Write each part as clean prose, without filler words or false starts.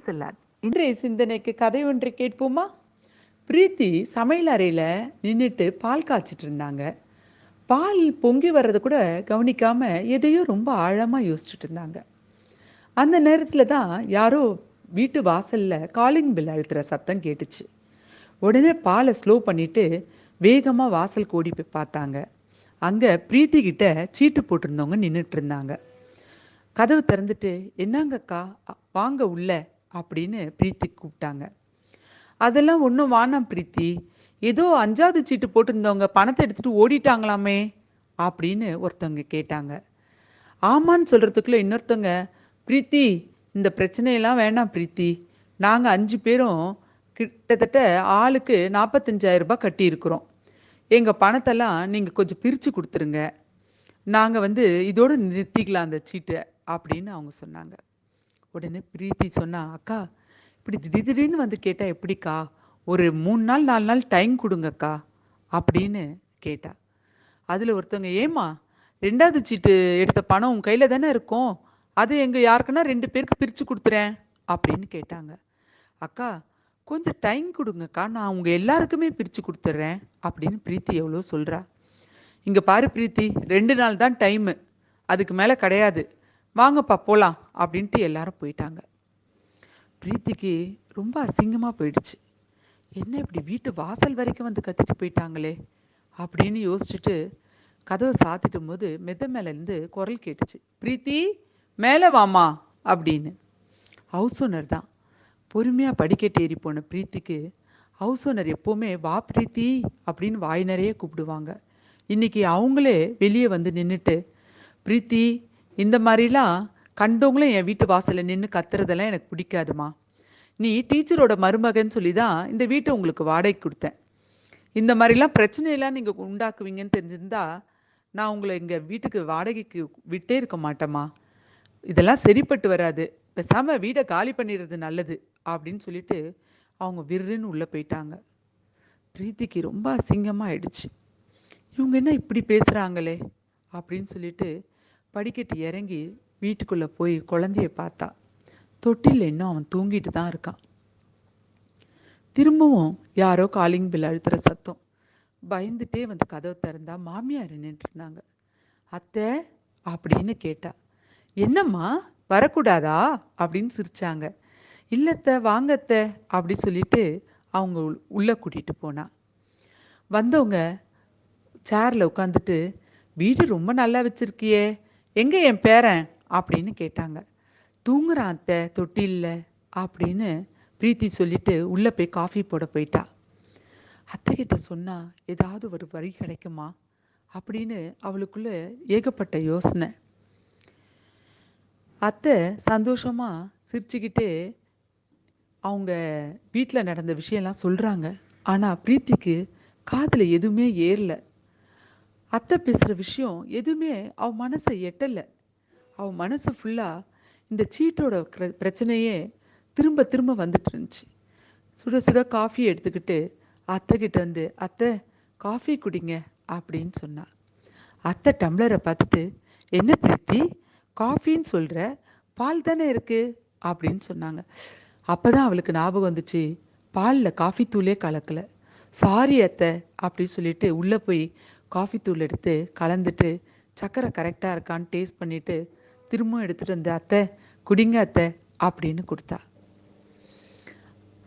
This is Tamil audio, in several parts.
பிரைசலாட். இன்றைய சிந்தனைக்கு கதை ஒன்றை கேட்போமா? பிரீத்தி சமையல் அறையில நின்னுட்டு பால் காய்ச்சிட்டு இருந்தாங்க. பால் பொங்கி வர்றத கூட கவனிக்காம எதையோ ரொம்ப ஆழமா யோசிச்சுட்டு இருந்தாங்க. அந்த நேரத்துல தான் யாரோ வீட்டு வாசல்ல காலிங் பெல் அழுத்துற சத்தம் கேட்டுச்சு. உடனே பாலை ஸ்லோ பண்ணிட்டு வேகமா வாசல் ஓடி போய் பார்த்தாங்க. அங்க பிரீத்தி கிட்ட சீட்டு போட்டிருந்தவங்க நின்னுட்டு இருந்தாங்க. கதவு திறந்துட்டு, "என்னங்கக்கா, வாங்க உள்ள" அப்படின்னு பிரீத்தி கூப்பிட்டாங்க. "அதெல்லாம் ஒன்றும் வேணாம் பிரீத்தி, ஏதோ 5வது சீட்டு போட்டிருந்தவங்க பணத்தை எடுத்துட்டு ஓடிட்டாங்களாமே" அப்படின்னு ஒருத்தவங்க கேட்டாங்க. ஆமான்னு சொல்றதுக்குள்ள இன்னொருத்தவங்க, "பிரீத்தி, இந்த பிரச்சனையெல்லாம் வேணாம் பிரீத்தி, நாங்க 5 பேரும் கிட்டத்தட்ட ஆளுக்கு 45,000 ரூபாய் கட்டியிருக்கிறோம். எங்க பணத்தெல்லாம் நீங்க கொஞ்சம் பிரிச்சு கொடுத்துருங்க. நாங்க இதோட நிறுத்திக்கலாம் அந்த சீட்ட" அப்படின்னு அவங்க சொன்னாங்க. உடனே பிரீத்தி சொன்னா, "அக்கா, இப்படி திடீர் திடீர்னு வந்து கேட்டா எப்படிக்கா? ஒரு 3 நாள் 4 நாள் டைம் கொடுங்கக்கா" அப்படின்னு கேட்டா. அதுல ஒருத்தவங்க, "ஏம்மா, 2வது சீட்டு எடுத்த பணம் உன் கையில தானே இருக்கும், அது எங்க யாருக்குன்னா 2 பேருக்கு பிரிச்சு கொடுத்துறேன்" அப்படின்னு கேட்டாங்க. "அக்கா, கொஞ்சம் டைம் கொடுங்கக்கா, நான் உங்க எல்லாருக்குமே பிரிச்சு கொடுத்துட்றேன்" அப்படின்னு பிரீத்தி எவ்வளோ சொல்றா. "இங்க பாரு பிரீத்தி, 2 நாள் தான் டைமு, அதுக்கு மேல கிடையாது, வாங்கப்பா போலாம்" அப்படின்ட்டு எல்லாரும் போயிட்டாங்க. பிரீத்திக்கு ரொம்ப அசிங்கமா போயிடுச்சு. என்ன இப்படி வீட்டு வாசல் வரைக்கும் வந்து கத்திட்டு போயிட்டாங்களே அப்படின்னு யோசிச்சுட்டு கதவை சாத்திட்டும் போது மெத்த மேல இருந்து குரல் கேட்டுச்சு, "பிரீத்தி, மேலே வாமா" அப்படின்னு. ஹவுஸ் ஓனர் தான். பொறுமையா படிக்கட்டு ஏறி போன பிரீத்திக்கு ஹவுஸ் ஓனர் எப்பவுமே "வா பிரீத்தி" அப்படின்னு வாய் நிறைய கூப்பிடுவாங்க. இன்னைக்கு அவங்களே வெளியே வந்து நின்னுட்டு, "பிரீத்தி, இந்த மாதிரிலாம் கண்டவங்களும் என் வீட்டு வாசல்ல நின்னு கத்துறதெல்லாம் எனக்கு பிடிக்காதுமா. நீ டீச்சரோட மருமகன்னு சொல்லி தான் இந்த வீட்டை உங்களுக்கு வாடகைக்கு கொடுத்தேன். இந்த மாதிரிலாம் பிரச்சனையெல்லாம் நீங்க உண்டாக்குவீங்கன்னு தெரிஞ்சிருந்தா நான் உங்களை எங்க வீட்டுக்கு வாடகைக்கு விட்டே இருக்க மாட்டேம்மா. இதெல்லாம் சரிப்பட்டு வராது. பேசாம வீடை காலி பண்ணிடுறது நல்லது" அப்படின்னு சொல்லிட்டு அவங்க விர்ருன்னு உள்ள போயிட்டாங்க. பிரீத்திக்கு ரொம்ப அசிங்கமா ஆயிடுச்சு. இவங்க என்ன இப்படி பேசுறாங்களே அப்படின்னு சொல்லிட்டு படிக்கட்டு இறங்கி வீட்டுக்குள்ள போய் குழந்தைய பார்த்தா. தொட்டில்ல இன்னும் அவன் தூங்கிட்டு தான் இருக்கான். திரும்பவும் யாரோ காலிங் பெல் அழுத்துற சத்தம். பயந்துட்டே வந்து கதவை திறந்தா மாமியார் நின்றுட்டு இருந்தாங்க. "அத்தை" அப்படின்னு கேட்டா. "என்னம்மா, வரக்கூடாதா?" அப்படின்னு சிரிச்சாங்க. "இல்லத்த, வாங்கத்த" அப்படி சொல்லிட்டு அவங்க உள்ள கூட்டிட்டு போனா. வந்தவங்க சேர்ல உட்காந்துட்டு, "வீடு ரொம்ப நல்லா வச்சிருக்கியே, எங்க என் பேரன்?" அப்படின்னு கேட்டாங்க. "தூங்குறான் அத்தை, தொட்டில்ல" அப்படின்னு பிரீத்தி சொல்லிட்டு உள்ள போய் காஃபி போட போயிட்டா. அத்தை கிட்ட சொன்னா ஏதாவது ஒரு வழி கிடைக்குமா அப்படின்னு அவளுக்குள்ள ஏகப்பட்ட யோசனை. அத்தை சந்தோஷமா சிரிச்சுக்கிட்டே அவங்க வீட்ல நடந்த விஷயம்லாம் சொல்றாங்க. ஆனா பிரீத்திக்கு காதுல எதுவுமே ஏறல. அத்தை பேசுற விஷயம் எதுவுமே அவ மனசை எட்டல. அவ மனசு ஃபுல்லா இந்த சீட்டோட பிரச்சனையே திரும்ப திரும்ப வந்துட்டு இருந்துச்சு. சுட சுட காஃபி எடுத்துக்கிட்டு அத்தை கிட்ட வந்து, "அத்தை, காஃபி குடிங்க" அப்படின்னு சொன்னா. அத்தை டம்ளரை பார்த்துட்டு, "என்ன பிரீத்தி, காஃபின்னு சொல்ற, பால் தானே இருக்கு" அப்படின்னு சொன்னாங்க. அப்பதான் அவளுக்கு ஞாபகம் வந்துச்சு, பால்ல காஃபி தூளே கலக்கல. "சாரி அத்தை" அப்படின்னு சொல்லிட்டு உள்ள போய் காஃபி தூள் எடுத்து கலந்துட்டு சக்கரை கரெக்டா இருக்கான்னு டேஸ்ட் பண்ணிட்டு திரும்பவும் எடுத்துட்டு வந்து, "அத்தை, குடிங்க அத்தை" அப்படின்னு கொடுத்தா.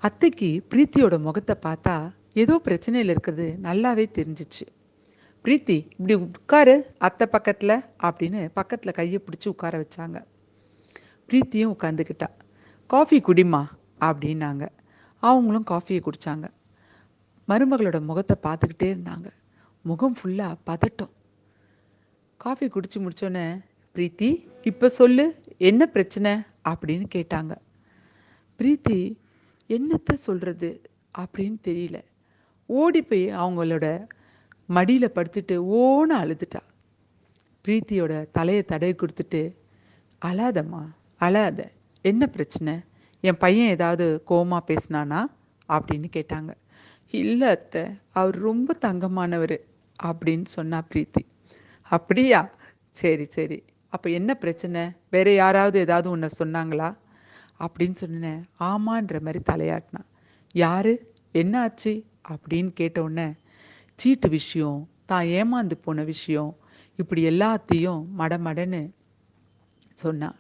அத்தைக்கு பிரீத்தியோட முகத்தை பார்த்தா ஏதோ பிரச்சனையில் இருக்கிறது நல்லாவே தெரிஞ்சிச்சு. "பிரீத்தி, இப்படி உட்காரு அத்தை பக்கத்துல" அப்படின்னு பக்கத்துல கையை பிடிச்சி உட்கார வச்சாங்க. பிரீத்தியும் உட்காந்துக்கிட்டா. "காஃபி குடிமா" அப்படின்னாங்க. அவங்களும் காஃபியை குடிச்சாங்க. மருமகளோட முகத்தை பார்த்துக்கிட்டே இருந்தாங்க. முகம் ஃபுல்லா பதட்டம். காஃபி குடிச்சு முடிச்சோன்னே, "பிரீத்தி, இப்ப சொல்லு, என்ன பிரச்சனை?" அப்படின்னு கேட்டாங்க. பிரீத்தி என்னத்த சொல்றது அப்படின்னு தெரியல. ஓடி போய் அவங்களோட மடியில படுத்துட்டு ஓன்னு அழுதுட்டா. பிரீத்தியோட தலையை தடவி கொடுத்துட்டு, "அழாதம்மா, அழாத, என்ன பிரச்சனை? என் பையன் ஏதாவது கோவமா பேசினானா?" அப்படின்னு கேட்டாங்க. "இல்ல அத்தை, அவர் ரொம்ப தங்கமானவர்" அப்படின்னு சொன்னா பிரீத்தி. "அப்படியா? சரி சரி, அப்ப என்ன பிரச்சனை? வேற யாராவது ஏதாவது உன்னை சொன்னாங்களா?" அப்படின்னு சொன்னேன். ஆமான்ற மாதிரி தலையாட்டினான். யாரு, என்ன ஆச்சு அப்படின்னு கேட்ட உடனே சீட்டு விஷயம், தான் ஏமாந்து போன விஷயம், இப்படி எல்லாத்தையும் மடமடன்னு சொன்னான்.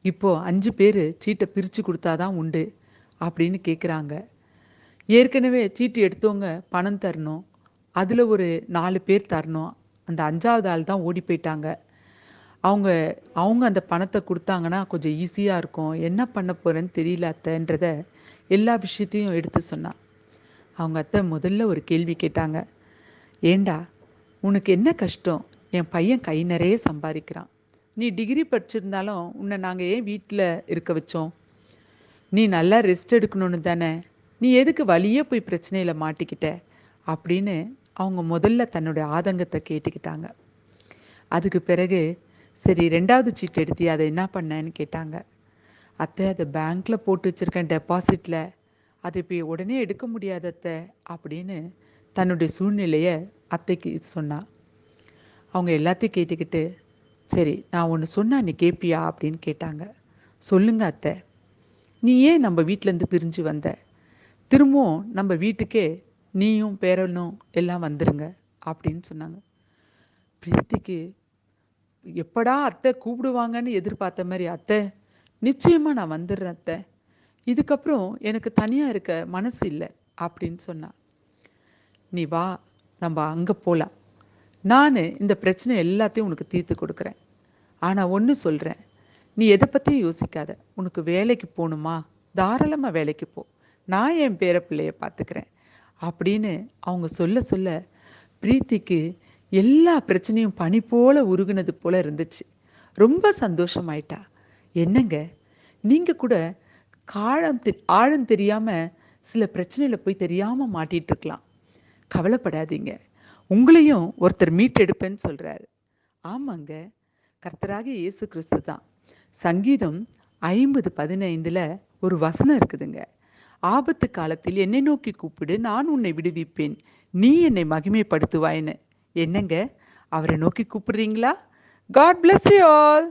இப்போ 5 பேரு சீட்டை பிரிச்சு கொடுத்தாதான் உண்டு அப்படின்னு கேட்குறாங்க. ஏற்கனவே சீட்டு எடுத்தவங்க பணம் தரணும். அதுல ஒரு 4 பேர் தரணும். அந்த 5வது ஆள் தான் ஓடி போயிட்டாங்க. அவங்க அவங்க அந்த பணத்தை கொடுத்தாங்கன்னா கொஞ்சம் ஈஸியா இருக்கும். என்ன பண்ண போறேன்னு தெரியல அத்தைன்றத எல்லா விஷயத்தையும் எடுத்து சொன்னா. அவங்க அத்தை முதல்ல ஒரு கேள்வி கேட்டாங்க. ஏண்டா, உனக்கு என்ன கஷ்டம்? என் பையன் கை நிறைய சம்பாதிக்கிறான். நீ டிகிரி படிச்சிருந்தாலும் உன்னை நாங்க ஏன் வீட்டில் இருக்க வச்சோம்? நீ நல்லா ரெஸ்ட் எடுக்கணும்னு தானே? நீ எதுக்கு வழியே போய் பிரச்சனையில மாட்டிக்கிட்ட அப்படின்னு அவங்க முதல்ல தன்னுடைய ஆதங்கத்தை கேட்டுக்கிட்டாங்க. அதுக்கு பிறகு சரி 2வது சீட்டு எடுத்தியா, அதை என்ன பண்ணேன்னு கேட்டாங்க. அத்தை, அதை பேங்க்ல போட்டு வச்சிருக்கேன் டெபாசிட்ல. அதை இப்போ உடனே எடுக்க முடியாது அத்தை அப்படின்னு தன்னுடைய சூழ்நிலைய அத்தைக்கு சொன்னா. அவங்க எல்லாத்தையும் கேட்டுக்கிட்டு சரி நான் ஒன்று சொன்னா நீ கேட்பியா அப்படின்னு கேட்டாங்க. சொல்லுங்க அத்தை. நீ ஏன் நம்ம வீட்டிலேருந்து பிரிஞ்சு வந்த? திரும்பவும் நம்ம வீட்டுக்கே நீயும் பேரனும் எல்லாம் வந்துருங்க அப்படின்னு சொன்னாங்க. பிரீத்திக்கு எப்படா அத்தை கூப்பிடுவாங்கன்னு எதிர்பார்த்த மாதிரி, அத்தை நிச்சயமா நான் வந்துடுறேன் அத்தை, இதுக்கப்புறம் எனக்கு தனியா இருக்க மனசு இல்லை அப்படின்னு சொன்னா. நீ வா, நம்ம அங்க போலாம். நான் இந்த பிரச்சனை எல்லாத்தையும் உனக்கு தீர்த்து கொடுக்குறேன். ஆனா ஒன்று சொல்றேன், நீ எதை பத்தியும் யோசிக்காத. உனக்கு வேலைக்கு போகணுமா, தாராளமா வேலைக்கு போ. நான் என் பேர பிள்ளைய பார்த்துக்கிறேன் அப்படின்னு அவங்க சொல்ல சொல்ல பிரீத்திக்கு எல்லா பிரச்சனையும் பனி போல உருகுனது போல இருந்துச்சு. ரொம்ப சந்தோஷமாயிட்டா. என்னங்க, நீங்க கூட ஆழம் தெரியாம சில பிரச்சனையில போய் தெரியாம மாட்டிட்டு இருக்கலாம். கவலைப்படாதீங்க, உங்களையும் ஒருத்தர் மீட்டெடுப்பேன்னு சொல்றாரு. ஆமாங்க, கர்த்தராகிய இயேசு கிறிஸ்து தான். சங்கீதம் 50:15 ஒரு வசனம் இருக்குதுங்க. ஆபத்து காலத்தில் என்னை நோக்கி கூப்பிடு, நான் உன்னை விடுவிப்பேன், நீ என்னை மகிமைப்படுத்துவாய்ன்னு. என்னங்க, அவரை நோக்கி கூப்பிடுறீங்களா? God bless you all.